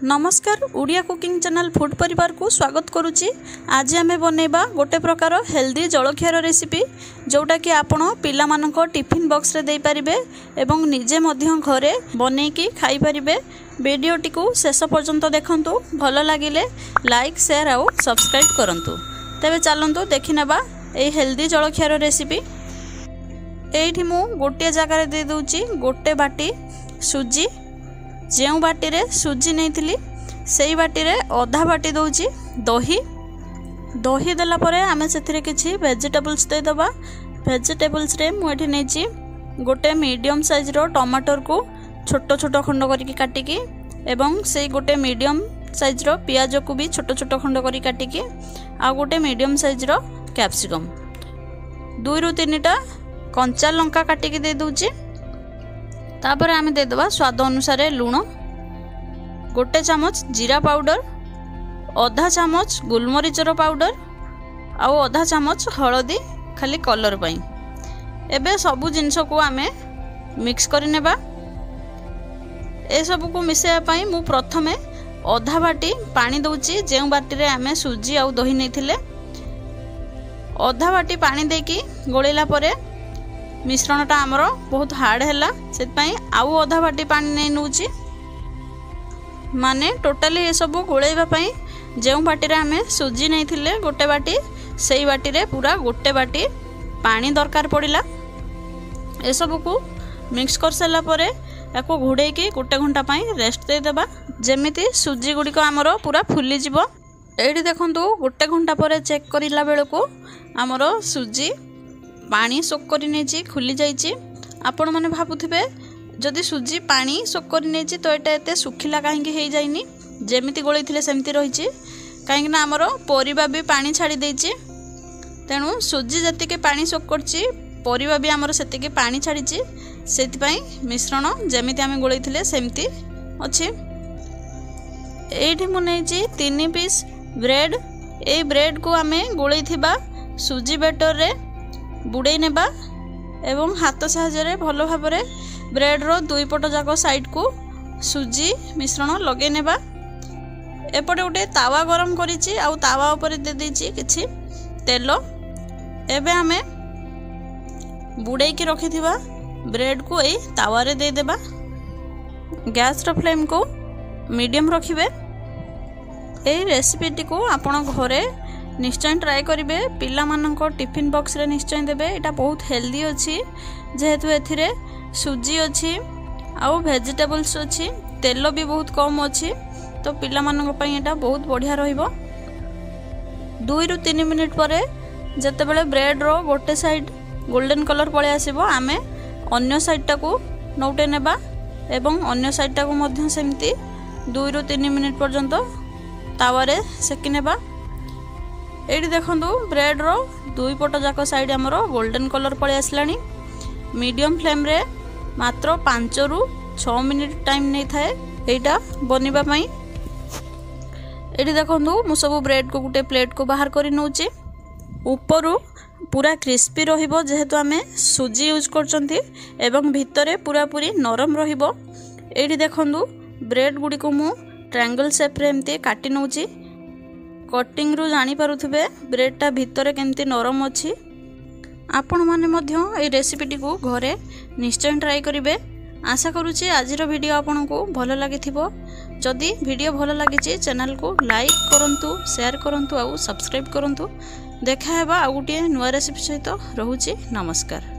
नमस्कार Odia cooking channel food परिवार को स्वागत करुच्ची। आज आम बनैबा गोटे प्रकार हेल्दी जलखियार रेसिपी जोटा कि आपण पिला मानक टिफिन बॉक्स रे दे पारिबे एवं निजे मध्य घरे बनैकी खाई पारिबे। वीडियोटी को शेष पर्यंत देखंतु, भल लागिले लाइक शेयर आउ सब्सक्राइब करंतु। तेबे चलंतु देखि नेबा ए हेल्दी जलखियार रेसिपी। एठी मु गोटे जगह दे दूची गोटे बाटी सुजी। जो बाटी रे सुजी नहीं से बाटी रे अधा बाटी दूची दही। दही देला परे आमे सेथिरे किछि वेजिटेबल्स दे दबा। वेजिटेबल्स रे मु एठी नेची गोटे मीडियम साइज रो टमाटर को छोट छोट खंड करिकि काटिकी एवं से गोटे मीडियम साइज रो पियाज को भी छोट छोट खंड करि काटिकी आ गोटे मीडियम साइज रो कैप्सिकम 2 ରୁ 3टा कंचा लंका काटिकी दे दूची। तापर आमे दे दबा स्वाद अनुसार लूण, गोटे चामच जीरा पाउडर, आधा चामच गोलमरीचर पाउडर आउ आधा चामच हळदी खाली कलर पाई। एबे सबु जिंस को आमे मिक्स करि नेबा। ए सब को मिसेया पाई मु प्रथमे आधा बाटी पानी दउची। जे बाटी रे आमे सुजी आउ दही नेथिले आधा बाटी पानी देकी गोळेला परे मिश्रणटा आमर बहुत हार्ड हैला से आउ अधा बाटी पानी नहीं नौची। माने टोटाली ये सब गोलेबा पई जो बाटी रे आमे सुजी नहीं थिले गोटे बाटी सेई बाटी रे पूरा गोटे बाटी पानी दरकार पड़िला। ए सब को मिक्स कर साला परे याको घोड़े की गोटे घंटा पई रेस्ट दे देबा जेमिति सुजी गुडी को आमर पूरा फुली जिवो। एडी देखंतु गोटे घंटा परे चेक करिला बेल को आमर सुजी पानी सोक करी नेची खुली जाइची। आपण माने भाबुथिबे जदि सुजी पानी सोक करी नेची तो एटा एते सुखिला काहेकि हेई जाइनी, जेमिति गोळैथिले सेमिति रहिची। काहेकि ना हमरो परिबा भी पानी छाड़ी देची, तेणु सुजी जतिके पानी सोक करची परिबा भी हमरो सेतिके पानी छाड़ीची। सेति पई मिश्रण जेमिति आमे गोळैथिले सेमिति अछि। एठी मु नेची 3 पीस ब्रेड। ए ब्रेड को आमे गोळैथिबा सुजी बैटर रे बुड़े नेबा एवं हाथ साहाय्य भल भाव ब्रेड रो 2 पट जाक साइड को सुजी मिश्रण लगे नेबा। एपटे गोटे तावा गरम करिछि आउ तावा ऊपर दे देछि किछि तेल। एबे आमे बुड़े की रखिथिबा ब्रेड को ए तावा रे दे देबा। गैस रो फ्लेम को मीडियम रखिबे। ए रेसिपीटी को आपण घरे निश्चय ट्राए करेंगे। पिला मानक टिफिन बॉक्स रे निश्चय देबे। एटा बहुत हेल्दी अछि जेहेतु एथिरे सुजी अछि आउ वेजिटेबल्स अछि, तेल भी बहुत कम अछि, तो पिला मानक पई एटा बहुत बढ़िया रहिबो। 2 ରୁ 3 मिनिट परे जतेबेले ब्रेड रो गोटे साइड गोल्डन कलर पळे आसीबो आमे अन्य साइड टा को नौटे नेबा एवं अन्य साइड टा को मध्य सेमती 2 ରୁ 3 मिनिट पर्यंत तावा रे सेकी नेबा। एठी देखंतु ब्रेड रो 2 पट जाक साइड हमर गोल्डन कलर पळे आसलानी। मीडियम फ्लेम रे मात्र 5 ରୁ 6 मिनिट टाइम नहीं थाए एटा बनिबा पई। एठी देखंतु मु सब ब्रेड को गुटे प्लेट को बाहर करी नउची। ऊपर पूरा क्रिस्पी रहिबो जेहेतु आमे सुजी यूज करचंती एवं भितरे पूरा पूरी नरम रहिबो। एठी देखंतु ब्रेड गुडी को मु ट्रायंगल शेप रे एमती काटी नउची। कटिंग रु जानी पारुथिबे ब्रेडटा भितरे केमती नरम अछि। आपण माने मध्य ए रेसिपीटी को घरे निश्चय ट्राई करिवे। आशा करूची आजिर वीडियो आपनको भल लागिथिबो। जदि वीडियो भल लागिची चैनल को लाइक करंतु, शेयर करंतु आउ सब्सक्राइब करंतु। देखा हेबा आ गुटिए नुवा रेसिपी सहित। रहुची नमस्कार।